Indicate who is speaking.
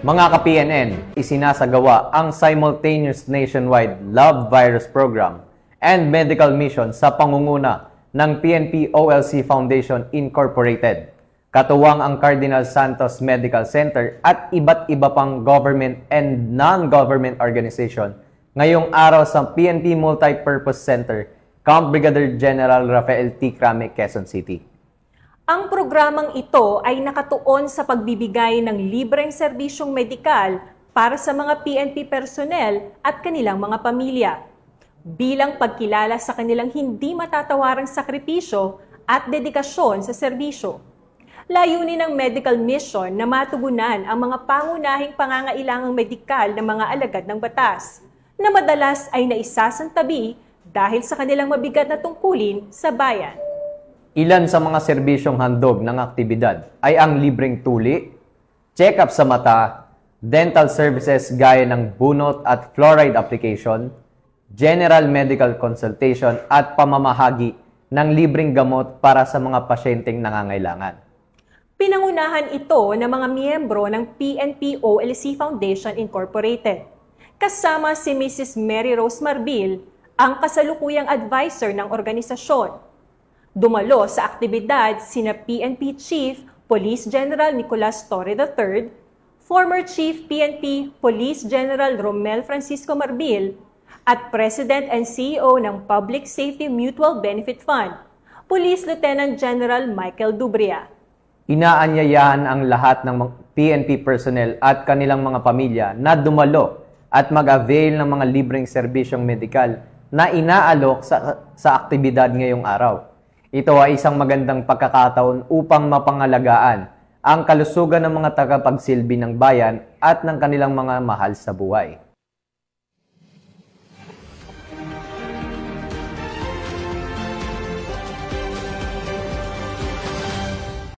Speaker 1: Mga ka-PNN, isinasagawa ang simultaneous nationwide Love Virus Program and Medical Mission sa pangunguna ng PNP OLC Foundation Incorporated. Katuwang ang Cardinal Santos Medical Center at iba't iba pang government and non-government organization ngayong araw sa PNP Multipurpose Center, Camp Brigadier General Rafael T. Crame, Quezon City.
Speaker 2: Ang programang ito ay nakatuon sa pagbibigay ng libreng serbisyong medikal para sa mga PNP personnel at kanilang mga pamilya, bilang pagkilala sa kanilang hindi matatawarang sakripisyo at dedikasyon sa serbisyo. Layunin ng medical mission na matugunan ang mga pangunahing pangangailangang medikal ng mga alagad ng batas, na madalas ay naisasantabi dahil sa kanilang mabigat na tungkulin sa bayan.
Speaker 1: Ilan sa mga serbisyong handog ng aktibidad ay ang libreng tuli, check-up sa mata, dental services gaya ng bunot at fluoride application, general medical consultation at pamamahagi ng libreng gamot para sa mga pasyenteng nangangailangan.
Speaker 2: Pinangunahan ito ng mga miyembro ng PNP OLC Foundation Incorporated, kasama si Mrs. Mary Rose Marbil, ang kasalukuyang advisor ng organisasyon. Dumalo sa aktibidad sina PNP Chief Police General Nicolas Torre III, former Chief PNP Police General Romel Francisco Marbil, at President and CEO ng Public Safety Mutual Benefit Fund, Police Lieutenant General Michael Dubria.
Speaker 1: Inaanyayahan ang lahat ng PNP personnel at kanilang mga pamilya na dumalo at mag-avail ng mga libreng serbisyong medikal na inaalok sa aktibidad ngayong araw. Ito ay isang magandang pagkakataon upang mapangalagaan ang kalusugan ng mga tagapagsilbi ng bayan at ng kanilang mga mahal sa buhay.